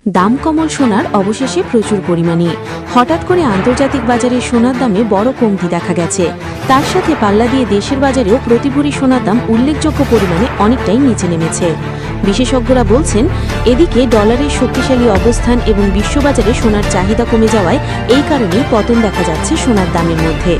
দাম কমল সোনার অবশেষে প্রচুর পরিমাণে। হঠাৎ করে আন্তর্জাতিক বাজারে সোনার দামে বড় কমতি দেখা গেছে। তার সাথে পাল্লা দিয়ে দেশের বাজারেও প্রতি ভরি সোনার দাম উল্লেখযোগ্য পরিমাণে অনেকটাই নিচে নেমেছে। বিশেষজ্ঞরা বলছেন, এদিকে ডলারের শক্তিশালী অবস্থান এবং বিশ্ববাজারে সোনার চাহিদা কমে যাওয়ায় এই কারণেই পতন দেখা যাচ্ছে সোনার দামের মধ্যে।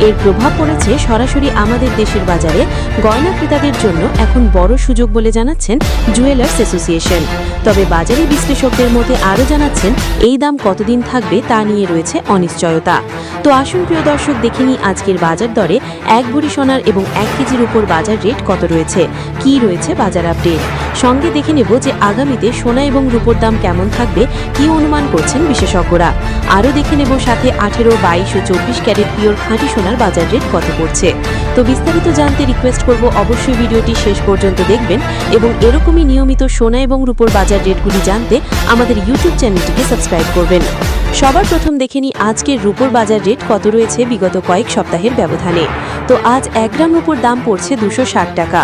এর প্রভাব পড়েছে সরাসরি আমাদের দেশের বাজারে। গয়না ক্রেতাদের জন্য এখন বড় সুযোগ বলে জানাচ্ছেন জুয়েলার্স অ্যাসোসিয়েশন। তবে বাজারে বিশ্লেষকদের মধ্যে আরও জানাচ্ছেন, এই দাম কতদিন থাকবে তা নিয়ে রয়েছে অনিশ্চয়তা। তো আসুন প্রিয় দর্শক, দেখে নিই আজকের বাজার দরে এক ভরি সোনার এবং 1 কেজির উপর বাজার রেট কত রয়েছে, কি রয়েছে বাজার আপডেট। সঙ্গে দেখে নেব যে আগামীতে সোনা এবং রূপোর দাম কেমন থাকবে, কি অনুমান করছেন বিশেষজ্ঞরা। আরও দেখে নেব সাথে 18, 22 ও 24 ক্যারেট পিওর খাঁটি সোনার বাজার রেট কত পড়ছে। তো বিস্তারিত জানতে রিকোয়েস্ট করব অবশ্যই ভিডিওটি শেষ পর্যন্ত দেখবেন এবং এরকমই নিয়মিত সোনা এবং রূপোর বাজার রেটগুলি জানতে আমাদের ইউটিউব চ্যানেলটিকে সাবস্ক্রাইব করবেন। সবার প্রথম দেখে নিই আজকের রূপোর বাজার রেট কত রয়েছে বিগত কয়েক সপ্তাহের ব্যবধানে। তো আজ 1 গ্রাম রূপোর দাম পড়ছে 260 টাকা,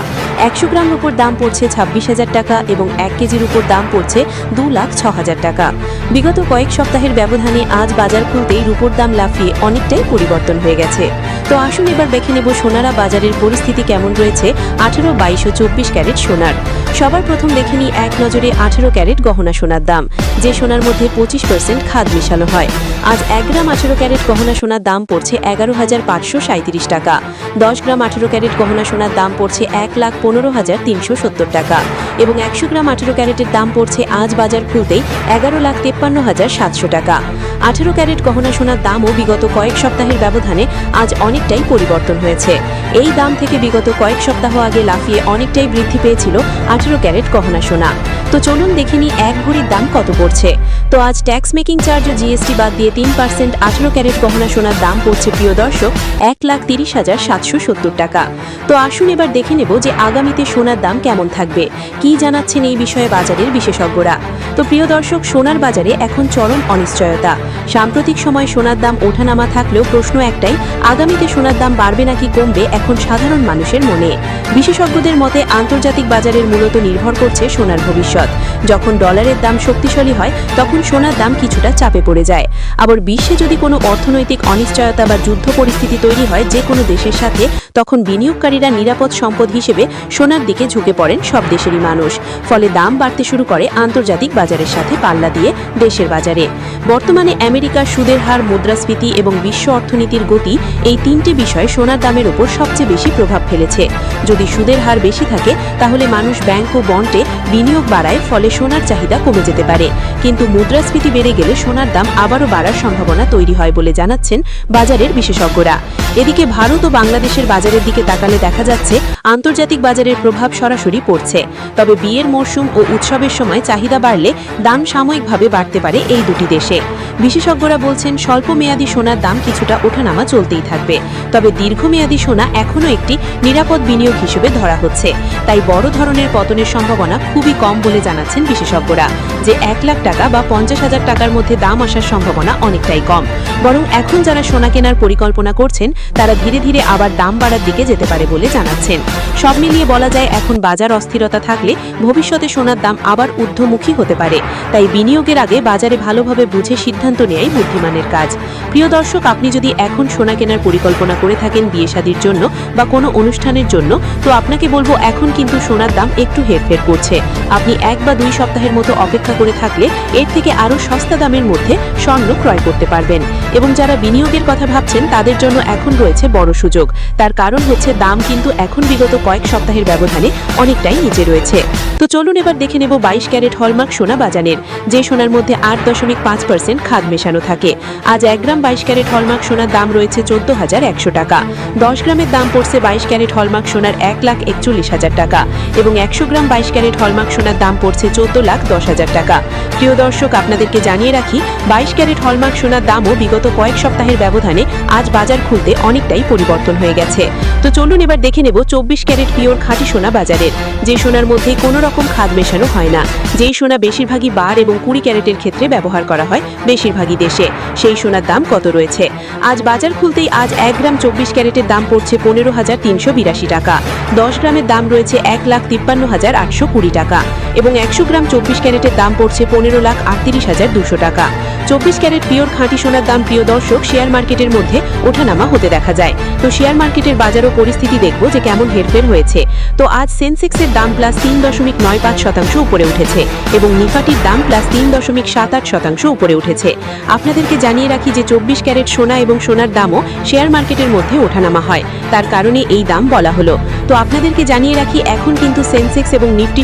100 গ্রাম রূপোর দাম পড়ছে 26,000 টাকা এবং 1 কেজির উপর দাম পড়ছে 2,06,000 টাকা। বিগত কয়েক সপ্তাহের ব্যবধানে আজ বাজার খুলতেই রূপোর দাম লাফিয়ে অনেকটাই পরিবর্তন হয়ে গেছে। তো আসুন এবার দেখে নেব সোনারা বাজারের পরিস্থিতি কেমন রয়েছে 18, 22 ও 24 ক্যারেট সোনার। সবার প্রথম দেখে নিই এক নজরে 18 ক্যারেট গহনা সোনার দাম, যে সোনার মধ্যে 25% খাদ মেশানো হয়। আজ 1 গ্রাম 18 ক্যারেট গহনা সোনার দাম পড়ছে 11,537 টাকা, 10 গ্রাম 18 ক্যারেট গহনা সোনার দাম পড়ছে 1,15,370 টাকা এবং 100 গ্রাম 18 ক্যারেটের দাম পড়ছে আজ বাজার খুলতেই 11,53,700 টাকা। 18 ক্যারেট গহনা সোনার দামও বিগত কয়েক সপ্তাহের ব্যবধানে আজ অনেকটাই পরিবর্তন হয়েছে। এই দাম থেকে বিগত কয়েক সপ্তাহ আগে লাফিয়ে অনেকটাই বৃদ্ধি পেয়েছিল 18 ক্যারেট গহনা সোনা। তো চলুন দেখে নিই এক ভরির দাম কত পড়ছে। তো আজ ট্যাক্স মেকিং চার্জ ও জিএসটি বাদ দিয়ে 3% 18 ক্যারেট গহনা সোনার দাম পড়ছে প্রিয় দর্শক 1,30,770 টাকা। তো আসুন এবার দেখে নেব যে আগামীতে সোনার দাম কেমন থাকবে, কি জানাচ্ছেন এই বিষয়ে বাজারের বিশেষজ্ঞরা। তো প্রিয় দর্শক, সোনার বাজারে এখন চরম অনিশ্চয়তা। সাম্প্রতিক সময় সোনার দাম ওঠানামা থাকলেও প্রশ্ন একটাই, আগামীতে সোনার দাম বাড়বে নাকি কমবে এখন সাধারণ মানুষের মনে। বিশেষজ্ঞদের মতে আন্তর্জাতিক বাজারের মূলত নির্ভর করছে সোনার ভবিষ্যৎ। যখন ডলারের দাম শক্তিশালী হয় তখন সোনার দাম কিছুটা চাপে পড়ে যায়। আবার বিশ্বে যদি কোনো অর্থনৈতিক অনিশ্চয়তা বা যুদ্ধ পরিস্থিতি তৈরি হয় যে কোনো দেশের সাথে, তখন বিনিয়োগকারীরা নিরাপদ সম্পদ হিসেবে সোনার দিকে ঝুঁকে পড়েন সব দেশেরই মানুষ। ফলে দাম বাড়তে শুরু করে আন্তর্জাতিক বাজারের সাথে পাল্লা দিয়ে দেশের বাজারে। বর্তমানে আমেরিকার সুদের হার, মুদ্রাস্ফীতি এবং বিশ্ব অর্থনীতির গতি, এই 3টে বিষয় সোনার দামের উপর সবচেয়ে বেশি প্রভাব ফেলেছে। যদি সুদের হার বেশি থাকে তাহলে মানুষ ব্যাংক ও বন্ডে বিনিয়োগ বাড়ায়, ফলে সোনার চাহিদা কমে যেতে পারে। কিন্তু মুদ্রাস্ফীতি বেড়ে গেলে সোনার দাম আবারও বাড়ার সম্ভাবনা তৈরি হয় বলে জানাচ্ছেন বাজারের বিশেষজ্ঞরা। এদিকে ভারত ও বাংলাদেশের বাজারের দিকে তাকালে দেখা যাচ্ছে আন্তর্জাতিক বাজারের প্রভাব সরাসরি পড়ছে। তবে বিয়ের মরশুম ও উৎসবের সময় চাহিদা বাড়লে দাম সাময়িকভাবে বাড়তে পারে এই দুটি দেশে। বিশেষজ্ঞরা বলছেন স্বল্প মেয়াদী সোনার দাম কিছুটা ওঠানামা চলতেই থাকবে, তবে দীর্ঘমেয়াদী সোনা এখনও একটি নিরাপদ বিনিয়োগ হিসেবে ধরা হচ্ছে। তাই বড় ধরনের পতনের সম্ভাবনা খুবই কম বলে জানাচ্ছেন বিশেষজ্ঞরা, যে 1 লাখ টাকা বা 50,000 টাকার মধ্যে দাম আসার সম্ভাবনা অনেকটাই কম। বরং এখন যারা সোনা কেনার পরিকল্পনা করছেন তারা ধীরে ধীরে আবার দাম বাড়ার দিকে যেতে পারে বলে জানাচ্ছেন। সব মিলিয়ে বলা যায়, এখন বাজার অস্থিরতা থাকলে ভবিষ্যতে সোনার দাম আবার ঊর্ধ্বমুখী হতে পারে। তাই বিনিয়োগের আগে বাজারে ভালোভাবে বুঝে সিদ্ধান্ত নেয়াই বুদ্ধিমানের কাজ। প্রিয় দর্শক, আপনি যদি এখন সোনা কেনার পরিকল্পনা করে থাকেন বিয়ে শাদীর জন্য বা কোনো অনুষ্ঠানের জন্য, তো আপনাকে বলবো এখন কিন্তু সোনার দাম একটু হেরফের করছে। আপনি 1 বা 2 সপ্তাহের মতো অপেক্ষা করে থাকলে এর থেকে আরও সস্তা দামের মধ্যে স্বর্ণ ক্রয় করতে পারবেন। এবং যারা বিনিয়োগের কথা ভাবছেন তাদের জন্য এখন রয়েছে বড় সুযোগ। তার কারণ হচ্ছে দাম কিন্তু এখন বিগত কয়েক সপ্তাহের ব্যবধানে অনেকটাই নিচে রয়েছে। তো চলুন এবার দেখে নেব 22 ক্যারেট হলমার্ক সোনা বাজারের, যে সোনার মধ্যে 8.5% খাদ মেশানো থাকে। আজ 1 গ্রাম 22 ক্যারেট হলমার্ক সোনার দাম রয়েছে 14,100 টাকা, 10 গ্রামের দাম পড়ছে 22 ক্যারেট হলমার্ক সোনার 1,41,000 টাকা এবং 100 গ্রাম 22 ক্যারেট হলমার্ক সোনার দাম পড়ছে 14,10,000 টাকা। প্রিয় দর্শক, আপনাদেরকে জানিয়ে রাখি 22 ক্যারেট হলমার্ক সোনার দামও বিগত কয়েক সপ্তাহের ব্যবধানে আজ বাজার খুলতে অনেকটাই পরিবর্তন হয়ে গেছে। তো চলুন এবার দেখে নেব 24 ক্যারেট পিওর খাঁটি সোনা বাজারের, যে সোনার মধ্যে কোনো রকম খাদ মেশানো হয় না, যেই সোনা বেশিরভাগই বার এবং 20 ক্যারেটের ক্ষেত্রে ব্যবহার করা হয় বেশিরভাগই দেশে। সেই সোনার দাম কত রয়েছে। আজ বাজার খুলতেই আজ 1 গ্রাম 24 ক্যারেটের দাম পড়ছে 15,382 টাকা, 10 গ্রামের দাম রয়েছে 1,53,820 টাকা এবং 100 গ্রাম 24 ক্যারেটের দাম পড়ছে 15,38,200 টাকা। 24 ক্যারেট পিওর খাঁটি সোনার দাম প্রিয় দর্শক শেয়ার মার্কেটের মধ্যে ওঠানামা হতে দেখা যায়। তো শেয়ার মার্কেটের বাজারও পরিস্থিতি দেখব যে কেমন হেরফের হয়েছে। তো আজ সেন্সেক্সের দাম +3.95% উপরে উঠেছে এবং নিফটির দাম +3.78% উপরে উঠেছে। আপনাদেরকে জানিয়ে রাখি যে 24 ক্যারেট সোনা এবং সোনার দামও শেয়ার মার্কেটের মধ্যে ওঠানামা হয়, তার কারণে এই দাম বলা হলো। তো আপনাদেরকে জানিয়ে রাখি এখন কিন্তু সেন্সেক্স এবং নিফটি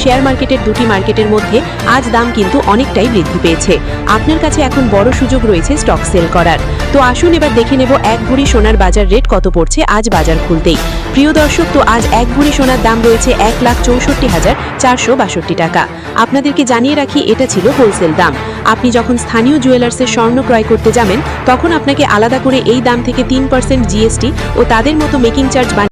শেয়ার মার্কেটের দুটি মার্কেটের মধ্যে আজ দাম কিন্তু অনেকটাই বৃদ্ধি পেয়েছে। আপনার কাছে এখন বড় সুযোগ রয়েছে স্টক সেল করার। তো আসুন এবার দেখে নেব 1 ভরি সোনার বাজার রেট কত পড়ছে আজ বাজার খুলতেই। প্রিয় দর্শক, তো আজ 1 ভরি সোনার দাম রয়েছে 1,64,462 টাকা। আপনাদেরকে জানিয়ে রাখি এটা ছিল হোলসেল দাম। আপনি যখন স্থানীয় জুয়েলার্সের স্বর্ণ ক্রয় করতে যাবেন তখন আপনাকে আলাদা করে এই দাম থেকে 3% জিএসটি ও তাদের মতো মেকিং চার্জ